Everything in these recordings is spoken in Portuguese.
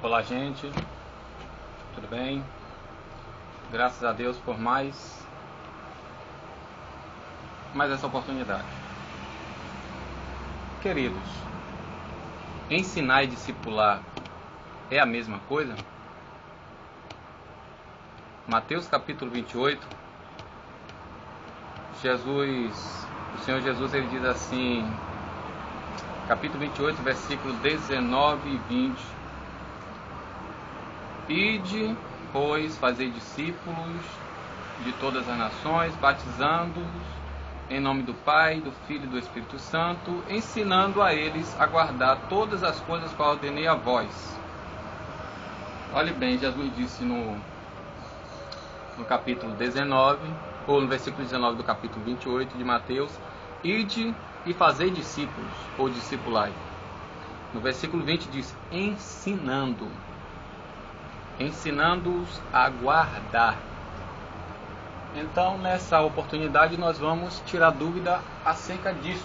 Olá, gente, tudo bem? Graças a Deus por mais essa oportunidade. Queridos, ensinar e discipular é a mesma coisa? Mateus capítulo 28, o Senhor Jesus, ele diz assim, capítulo 28, versículos 19 e 20: Ide, pois, fazei discípulos de todas as nações, batizando-os em nome do Pai, do Filho e do Espírito Santo, ensinando a eles a guardar todas as coisas que eu ordenei a vós. Olhe bem, Jesus disse no capítulo 19, ou no versículo 19 do capítulo 28 de Mateus: Ide e fazei discípulos, ou discipulai. No versículo 20 diz: ensinando-os a guardar. Então, nessa oportunidade, nós vamos tirar dúvida acerca disso.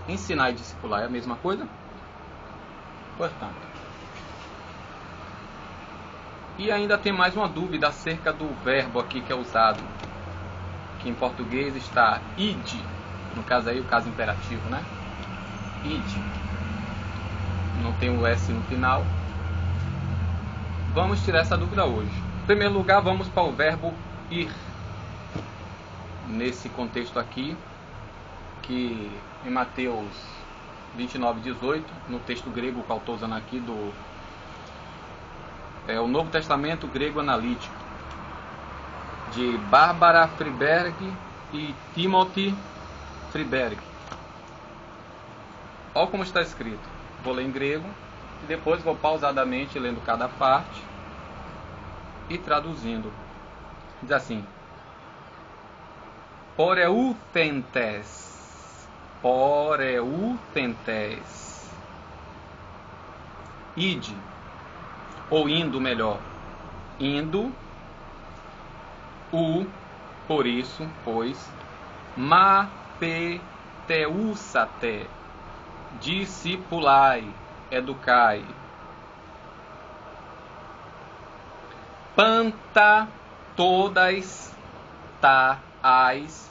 Ensinar e discipular é a mesma coisa? Portanto. E ainda tem mais uma dúvida acerca do verbo aqui que é usado, que em português está ide, no caso aí o caso imperativo, né? Ide. Não tem o S no final. Vamos tirar essa dúvida hoje. Em primeiro lugar, vamos para o verbo ir. Nesse contexto aqui, que em Mateus 29, 18, no texto grego que eu estou usando aqui, o Novo Testamento grego analítico, de Bárbara Friberg e Timothy Friberg. Olha como está escrito. Vou ler em grego e depois vou pausadamente lendo cada parte e traduzindo. Diz assim: Poreutentes, ide, ou indo melhor, indo, por isso, pois, mapeteusate, discipulai, educai, panta todas taais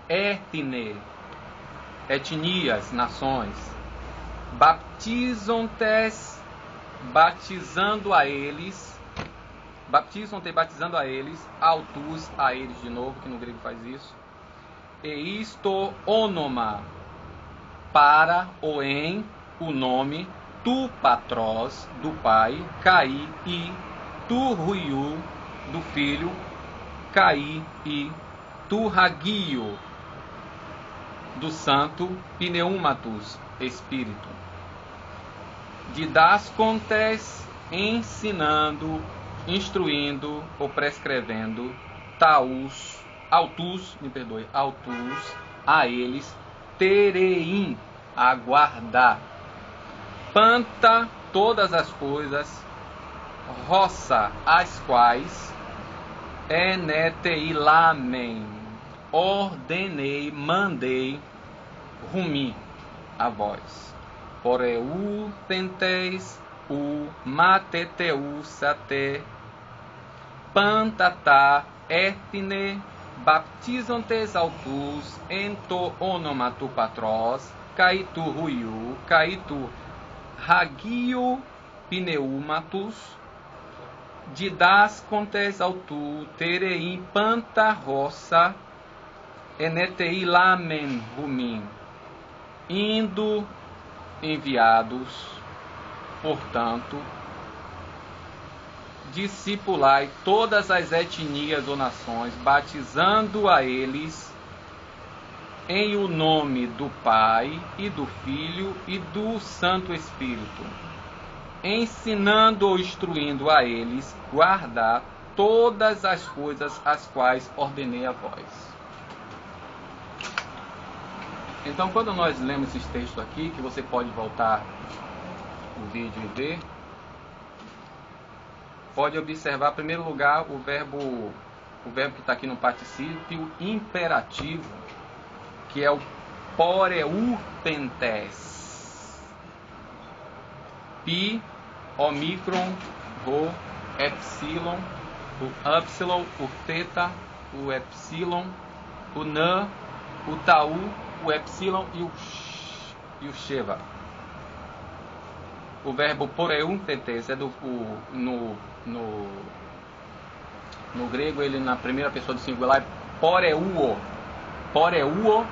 etnias, nações, baptizontes, batizando a eles, autus, a eles de novo, que no grego faz isso, e isto onoma, para ou em o nome, tu patros, do pai, cai e tu ruiu, do filho, cai e tu hagio, do santo, pneumatus, espírito. Didascontes, ensinando, instruindo ou prescrevendo, autus, a eles, tereim, a guardar, panta, todas as coisas, roça, as quais, eneteilamen, ordenei, mandei, rumi, a vós. Poreutentes, mateteusate, pantata, etne, baptizantes autus, ento onomatu patros, caitu ruiu, caitu hagio, pneumatus, didascontes autu, tereim, panta roça, eneteilamen rumim, indo, enviados, portanto, discipulai todas as etnias ou nações, batizando a eles em o nome do Pai e do Filho e do Santo Espírito, ensinando ou instruindo a eles guardar todas as coisas as quais ordenei a vós. Então, quando nós lemos esses textos aqui, que você pode voltar o vídeo e ver, pode observar, em primeiro lugar, o verbo que está aqui no particípio imperativo, que é o poreutentes. omicron, rho, epsilon, o epsilon, o theta, o epsilon, o nã, o tau, o epsilon e o sheva. O verbo poreuntetes é no grego, ele na primeira pessoa do singular é poreuo. Poreuo,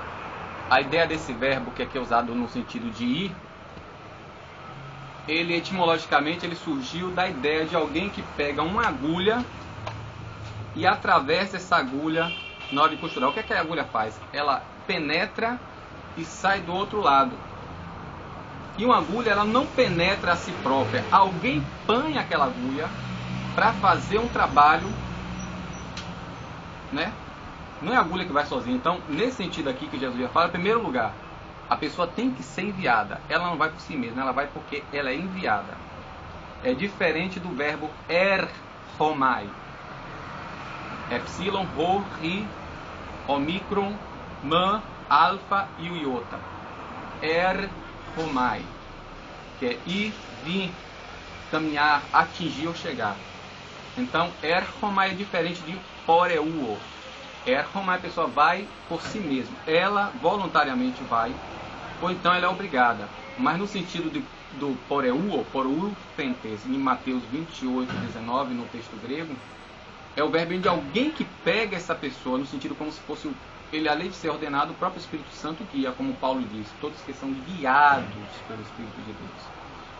a ideia desse verbo que aqui é usado no sentido de ir, ele etimologicamente ele surgiu da ideia de alguém que pega uma agulha e atravessa essa agulha na hora de costurar. O que é que a agulha faz? Ela penetra e sai do outro lado. E uma agulha, ela não penetra a si própria. Alguém põe aquela agulha para fazer um trabalho, né? Não é a agulha que vai sozinha. Então, nesse sentido aqui que Jesus já fala, em primeiro lugar, a pessoa tem que ser enviada. Ela não vai por si mesma, ela vai porque ela é enviada. É diferente do verbo erhomai. Epsilon, rho, ri, omicron, mã, alfa e o iota. Erhomai, que é ir, vir, caminhar, atingir ou chegar. Então, erhomai é diferente de poreuo. Erhomai, a pessoa vai por si mesma. Ela voluntariamente vai, ou então ela é obrigada. Mas no sentido do poreuo, porupentes, em Mateus 28, 19, no texto grego, é o verbo de alguém que pega essa pessoa, no sentido como se fosse ele, além de ser ordenado, o próprio Espírito Santo guia, como Paulo diz, todos que são guiados pelo Espírito de Deus.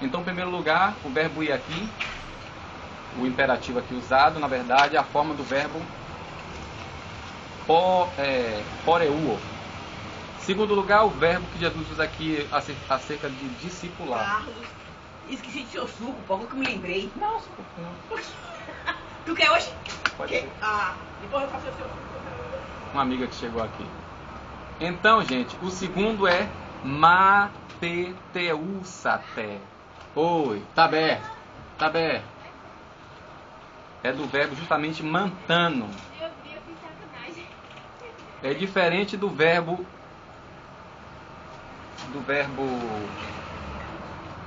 Então, em primeiro lugar, o verbo ir aqui, o imperativo aqui usado, na verdade, é a forma do verbo poreuo. Segundo lugar, o verbo que Jesus usa aqui acerca de discipular. Carlos, esqueci de seu suco, pouco que eu me lembrei. Não, suco não. Tu quer hoje? Pode ser. Depois eu faço o seu suco. Uma amiga que chegou aqui. Então, gente, o segundo é mateteusate. Oi, tá bem. É do verbo justamente mantano. Eu fiz sacanagem. É diferente do verbo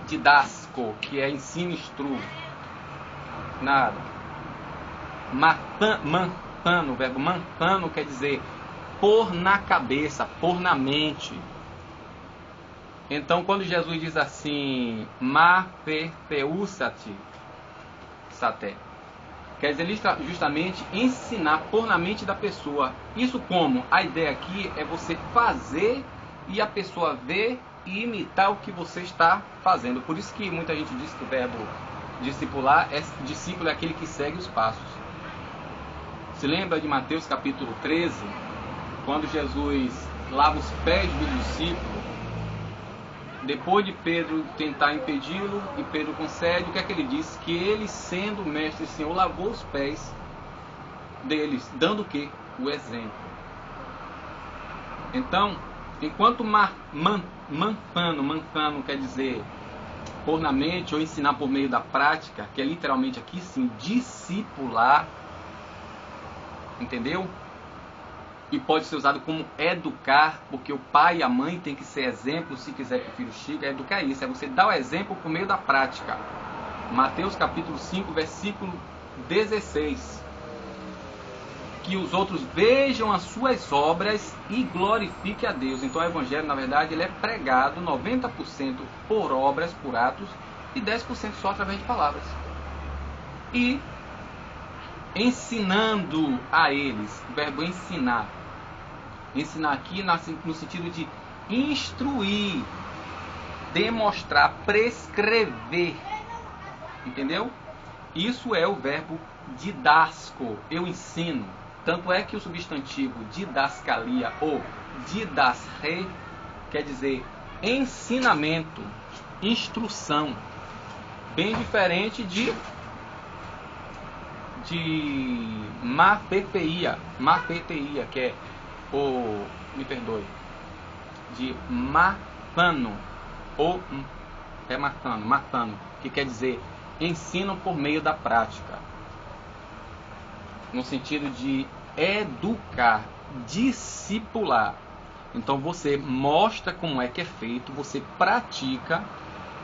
didasco, que é ensino, instru. Nada. Mantano, o verbo mantano quer dizer pôr na cabeça, pôr na mente. Então, quando Jesus diz assim, mateteusate, quer dizer justamente ensinar, pôr na mente da pessoa. Isso como? A ideia aqui é você fazer e a pessoa ver e imitar o que você está fazendo. Por isso que muita gente diz que o verbo discipular discípulo é aquele que segue os passos. Se lembra de Mateus capítulo 13, quando Jesus lava os pés do discípulo, depois de Pedro tentar impedi-lo, e Pedro concede, o que é que ele diz? Que ele, sendo mestre e Senhor, lavou os pés deles, dando o quê? O exemplo. Então, enquanto mantano quer dizer pôr na mente ou ensinar por meio da prática, que é literalmente aqui sim, discipular, entendeu? E pode ser usado como educar, porque o pai e a mãe tem que ser exemplo se quiser que o filho chegue. Educar é isso, é você dar o exemplo por meio da prática. Mateus capítulo 5, versículo 16. Que os outros vejam as suas obras e glorifiquem a Deus. Então o evangelho, na verdade, ele é pregado 90% por obras, por atos, e 10% só através de palavras. E ensinando a eles, o verbo ensinar. Ensinar aqui no sentido de instruir, demonstrar, prescrever. Entendeu? Isso é o verbo didasco, eu ensino. Tanto é que o substantivo didascalia ou didasre quer dizer ensinamento, instrução. Bem diferente de mafeteia, que é de matano, ou matano, que quer dizer ensino por meio da prática, no sentido de educar, discipular. Então você mostra como é que é feito, você pratica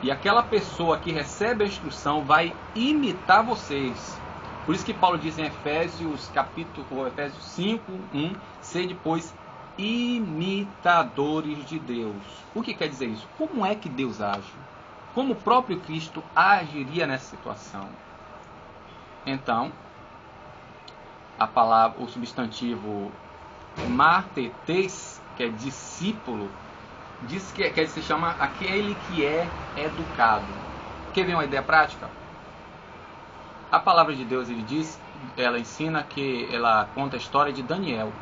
E aquela pessoa que recebe a instrução vai imitar vocês. Por isso que Paulo diz em Efésios 5:1, sede, pois, imitadores de Deus. O que quer dizer isso? Como é que Deus age? Como o próprio Cristo agiria nessa situação? Então, a palavra, o substantivo martetes, que é discípulo, diz que se chama aquele que é educado. Quer ver uma ideia prática? A palavra de Deus, ela ensina que ela conta a história de Daniel.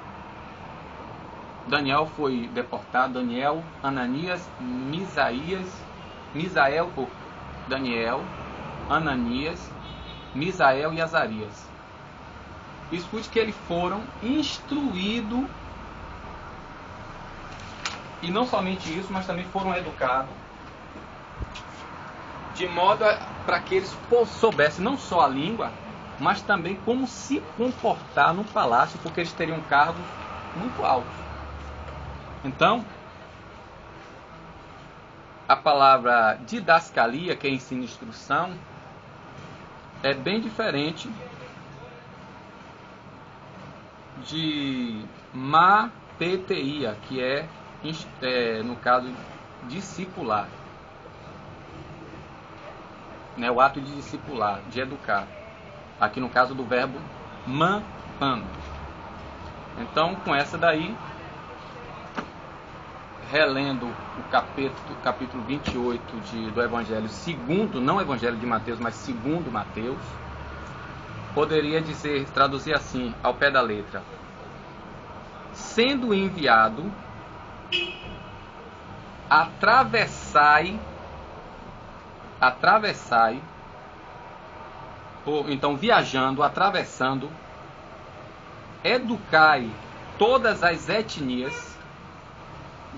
Daniel foi deportado, Daniel, Ananias, Misael por Daniel, Ananias, Misael e Azarias. Escute que eles foram instruídos, e não somente isso, mas também foram educados, de modo para que eles soubessem não só a língua, mas também como se comportar no palácio, porque eles teriam cargos muito altos. Então, a palavra didascalia, que é ensino e instrução, é bem diferente de mapeteia, que é, no caso, discipular. Né, o ato de discipular, de educar. Aqui no caso do verbo manpano. Então, com essa daí, relendo o capítulo 28 do Evangelho segundo, não o Evangelho de Mateus, mas segundo Mateus, poderia traduzir assim, ao pé da letra: sendo enviado, atravessai, ou então viajando, atravessando, educai todas as etnias,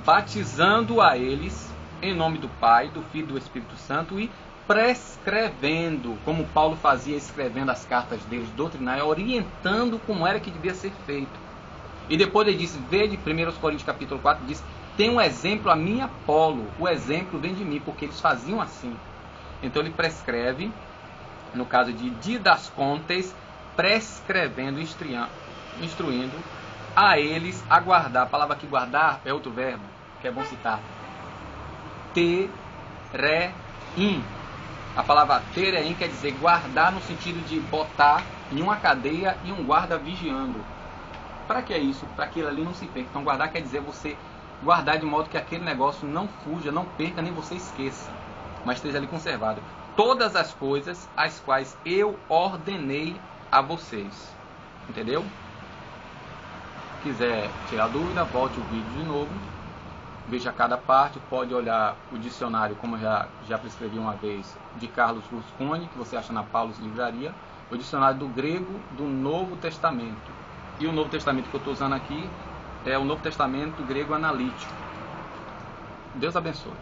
batizando a eles em nome do Pai, do Filho e do Espírito Santo, e prescrevendo, como Paulo fazia, escrevendo as cartas deles doutrinárias, orientando como era que devia ser feito. E depois ele disse, vede 1 Coríntios capítulo 4, diz, tem um exemplo a mim, Apolo, o exemplo vem de mim, porque eles faziam assim. Então ele prescreve, no caso de didascontes, prescrevendo, instruindo a eles a guardar. A palavra aqui guardar é outro verbo, que é bom citar. Tereim. A palavra tereim quer dizer guardar no sentido de botar em uma cadeia e um guarda vigiando. Para que é isso? Para que aquilo ali não se perca. Então guardar quer dizer você guardar de modo que aquele negócio não fuja, não perca, nem você esqueça, mas esteja ali conservado. Todas as coisas as quais eu ordenei a vocês. Entendeu? Se quiser tirar dúvida, volte o vídeo de novo. Veja cada parte, pode olhar o dicionário, como já prescrevi uma vez, de Carlos Rusconi, que você acha na Paulus Livraria, o dicionário do grego do Novo Testamento. E o Novo Testamento que eu estou usando aqui é o Novo Testamento grego analítico. Deus abençoe.